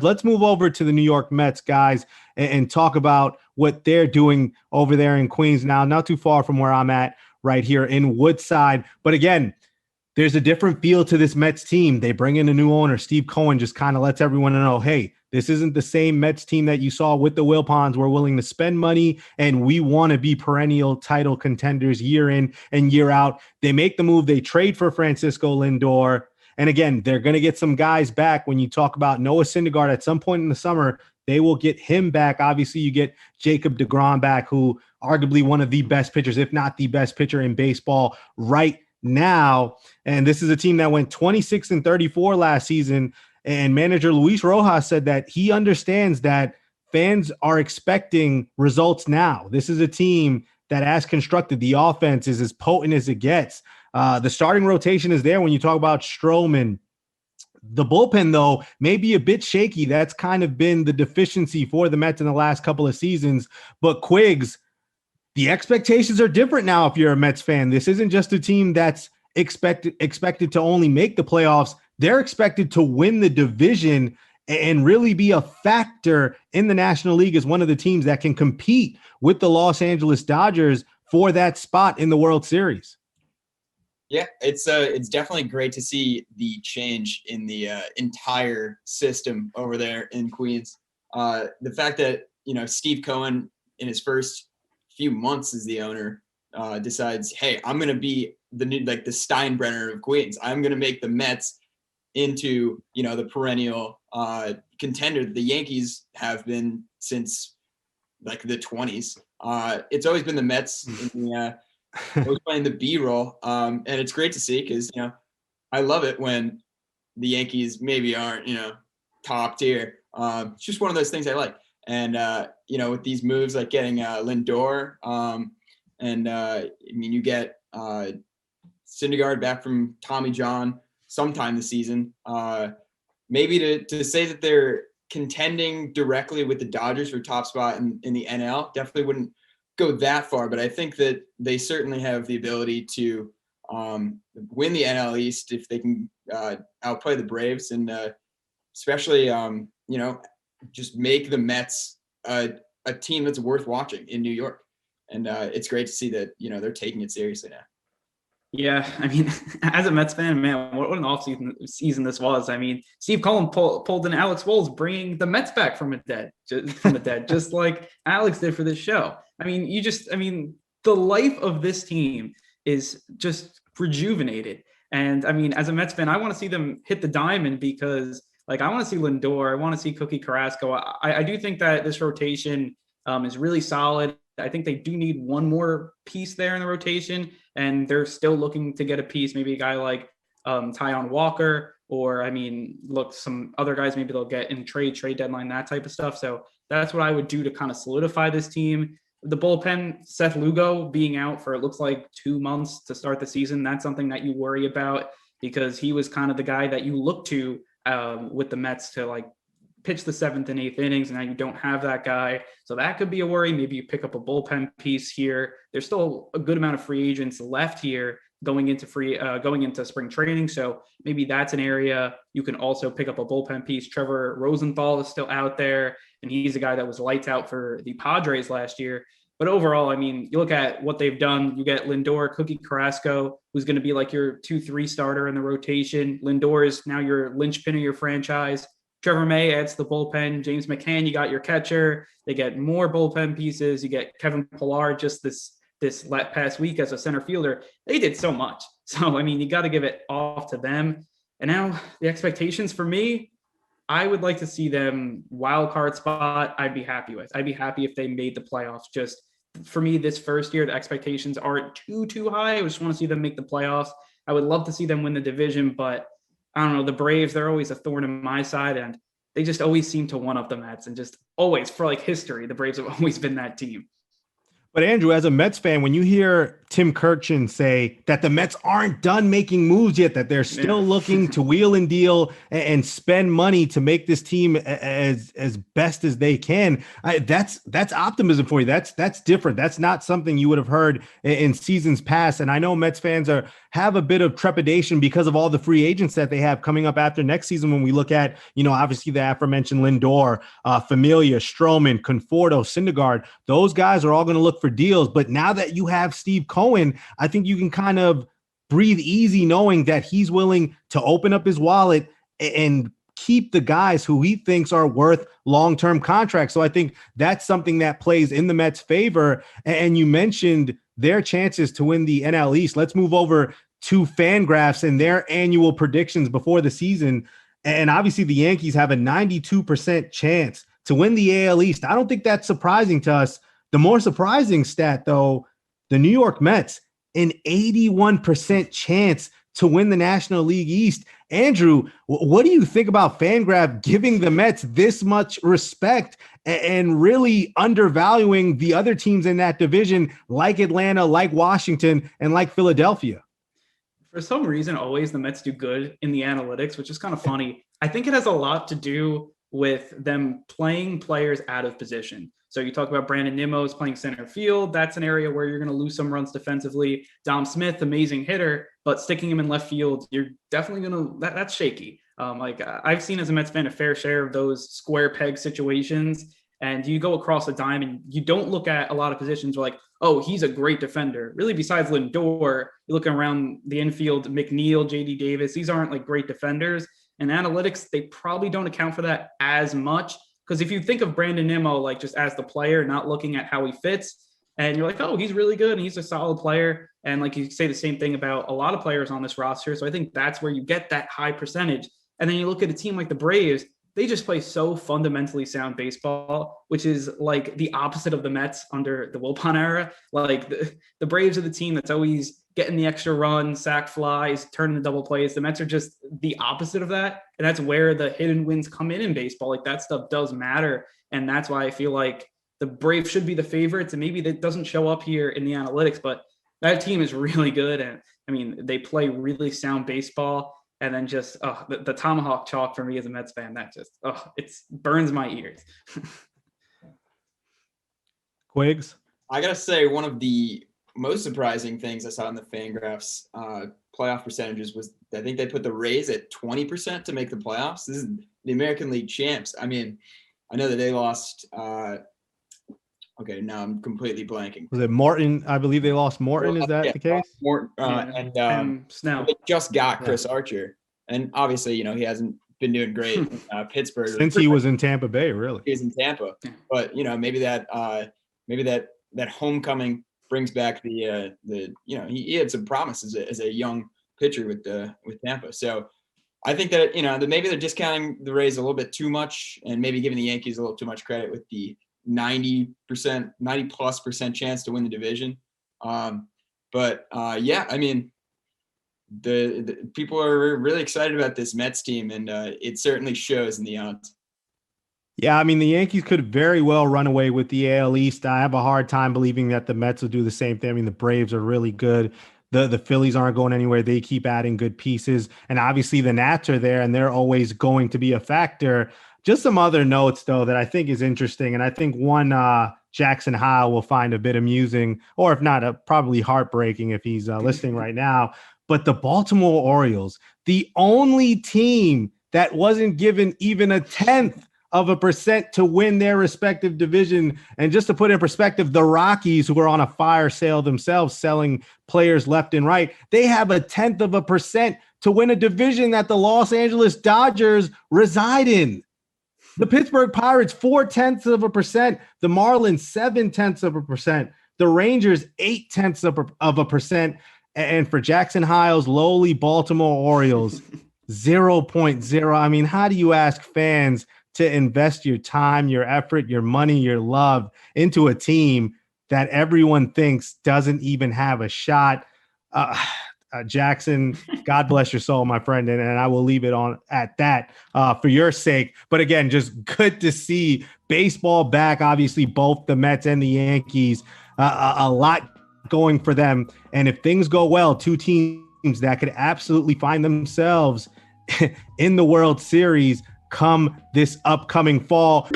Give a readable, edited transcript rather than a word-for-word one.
Let's move over to the New York Mets, guys, and talk about what they're doing over there in Queens now, not too far from where I'm at right here in Woodside. But again, there's a different feel to this Mets team. They bring in a new owner. Steve Cohen just kind of lets everyone know, hey, this isn't the same Mets team that you saw with the Wilpons. We're willing to spend money, and we want to be perennial title contenders year in and year out. They make the move. They trade for Francisco Lindor. And again, they're going to get some guys back. When you talk about Noah Syndergaard at some point in the summer, they will get him back. Obviously, you get Jacob deGrom back, who arguably one of the best pitchers, if not the best pitcher in baseball right now. And this is a team that went 26-34 last season. And manager Luis Rojas said that he understands that fans are expecting results now. This is a team that, as constructed, the offense is as potent as it gets. The starting rotation is there when you talk about Stroman. The bullpen, though, may be a bit shaky. That's kind of been the deficiency for the Mets in the last couple of seasons. But Quiggs, the expectations are different now if you're a Mets fan. This isn't just a team that's expected to only make the playoffs. They're expected to win the division and really be a factor in the National League as one of the teams that can compete with the Los Angeles Dodgers for that spot in the World Series. Yeah, it's definitely great to see the change in the entire system over there in Queens. The fact that, Steve Cohen in his first few months as the owner decides, hey, I'm going to be the new, the Steinbrenner of Queens. I'm going to make the Mets into, the perennial contender the Yankees have been since the 20s. It's always been the Mets in the always playing the B role. And it's great to see because, I love it when the Yankees maybe aren't, top tier. It's just one of those things I like. And, with these moves like getting Lindor you get Syndergaard back from Tommy John sometime this season. Maybe to say that they're contending directly with the Dodgers for top spot in the NL, definitely wouldn't go that far, but I think that they certainly have the ability to win the NL East if they can outplay the Braves and especially just make the Mets a team that's worth watching in New York. And it's great to see that they're taking it seriously now. Yeah, I mean, as a Mets fan, man, what an off-season this was. I mean, Steve Cohen pulled in Alex Wohl's, bringing the Mets back from the dead, just like Alex did for this show. I mean, the life of this team is just rejuvenated. And I mean, as a Mets fan, I want to see them hit the diamond because, I want to see Lindor, I want to see Cookie Carrasco. I do think that this rotation is really solid. I think they do need one more piece there in the rotation, and they're still looking to get a piece, maybe a guy like Tyon Walker, or some other guys maybe they'll get in trade deadline, that type of stuff. So that's what I would do to kind of solidify this team. The bullpen, Seth Lugo being out for it looks like 2 months to start the season, that's something that you worry about because he was kind of the guy that you look to with the Mets to pitch the 7th and 8th innings, and now you don't have that guy. So that could be a worry. Maybe you pick up a bullpen piece here. There's still a good amount of free agents left here going into spring training. So maybe that's an area you can also pick up a bullpen piece. Trevor Rosenthal is still out there, and he's a guy that was lights out for the Padres last year. But overall, you look at what they've done. You get Lindor, Cookie Carrasco, who's going to be your 2-3 starter in the rotation. Lindor is now your linchpin of your franchise. Trevor May adds to the bullpen. James McCann, you got your catcher. They get more bullpen pieces. You get Kevin Pillar just this past week as a center fielder. They did so much. So, you got to give it off to them. And now the expectations for me, I would like to see them wild card spot. I'd be happy if they made the playoffs. Just for me, this first year, the expectations aren't too high. I just want to see them make the playoffs. I would love to see them win the division, but I don't know, the Braves, they're always a thorn in my side, and they just always seem to one-up the Mets, and just always, for history, the Braves have always been that team. But Andrew, as a Mets fan, when you hear Tim Kurkjian say that the Mets aren't done making moves yet, that they're still looking to wheel and deal and spend money to make this team as best as they can, that's optimism for you. That's different. That's not something you would have heard in seasons past. And I know Mets fans have a bit of trepidation because of all the free agents that they have coming up after next season. When we look at, obviously the aforementioned Lindor, Familia, Stroman, Conforto, Syndergaard, those guys are all going to look for deals. But now that you have Steve Cohen, I think you can kind of breathe easy knowing that he's willing to open up his wallet and keep the guys who he thinks are worth long-term contracts. So I think that's something that plays in the Mets' favor. And you mentioned their chances to win the NL East. Let's move over to FanGraphs and their annual predictions before the season. And obviously the Yankees have a 92% chance to win the AL East. I don't think that's surprising to us. The more surprising stat, though, the New York Mets, an 81% chance to win the National League East. Andrew, what do you think about FanGraphs giving the Mets this much respect and really undervaluing the other teams in that division, like Atlanta, like Washington, and like Philadelphia? For some reason, always the Mets do good in the analytics, which is kind of funny. I think it has a lot to do with them playing players out of position. So you talk about Brandon Nimmo's playing center field. That's an area where you're going to lose some runs defensively. Dom Smith, amazing hitter, but sticking him in left field, you're definitely going to, that's shaky. I've seen as a Mets fan a fair share of those square peg situations. And you go across the dime and you don't look at a lot of positions where like, oh, he's a great defender. Really, besides Lindor, you're looking around the infield, McNeil, JD Davis, these aren't like great defenders. And analytics, they probably don't account for that as much. Because if you think of Brandon Nimmo, like just as the player, not looking at how he fits, and you're like, oh, he's really good and he's a solid player. And like you say the same thing about a lot of players on this roster. So I think that's where you get that high percentage. And then you look at a team like the Braves, they just play so fundamentally sound baseball, which is like the opposite of the Mets under the Wilpon era. Like the Braves are the team that's always getting the extra run, sack flies, turning the double plays. The Mets are just the opposite of that. And that's where the hidden wins come in baseball. Like that stuff does matter. And that's why I feel like the Braves should be the favorites. And maybe that doesn't show up here in the analytics, but that team is really good. And I mean, they play really sound baseball. And then just the tomahawk chalk for me as a Mets fan, that just it burns my ears. Quiggs? I gotta say, one of the most surprising things I saw in the FanGraphs playoff percentages was I think they put the Rays at 20% to make the playoffs. This is the American League champs. I mean, I know that they lost. Okay, now I'm completely blanking. Was it Morton? I believe they lost Morton. Is that the case? Morton, and Snell. They just got Chris Archer. And obviously, he hasn't been doing great in Pittsburgh. Since he was in Tampa Bay, really. He was in Tampa. But, maybe that homecoming brings back the he had some promise as a young pitcher with Tampa. So I think that, that maybe they're discounting the Rays a little bit too much and maybe giving the Yankees a little too much credit with the 90+% chance to win the division. I mean, the people are really excited about this Mets team, and it certainly shows in the odds. Yeah, I mean, the Yankees could very well run away with the AL East. I have a hard time believing that the Mets will do the same thing. I mean, the Braves are really good. The Phillies aren't going anywhere. They keep adding good pieces. And obviously the Nats are there, and they're always going to be a factor. Just some other notes, though, that I think is interesting. And I think one Jackson Howell will find a bit amusing, or if not, probably heartbreaking if he's listening right now. But the Baltimore Orioles, the only team that wasn't given even 0.1% to win their respective division. And just to put in perspective, the Rockies, who are on a fire sale themselves, selling players left and right, they have 0.1% to win a division that the Los Angeles Dodgers reside in. The Pittsburgh Pirates, 0.4%. The Marlins, 0.7%. The Rangers, 0.8%. And for Jackson Howell's lowly Baltimore Orioles, 0.0. I mean, how do you ask fans to invest your time, your effort, your money, your love into a team that everyone thinks doesn't even have a shot? Jackson, God bless your soul, my friend. And I will leave it on at that for your sake. But again, just good to see baseball back. Obviously, both the Mets and the Yankees a lot going for them. And if things go well, two teams that could absolutely find themselves in the World Series come this upcoming fall.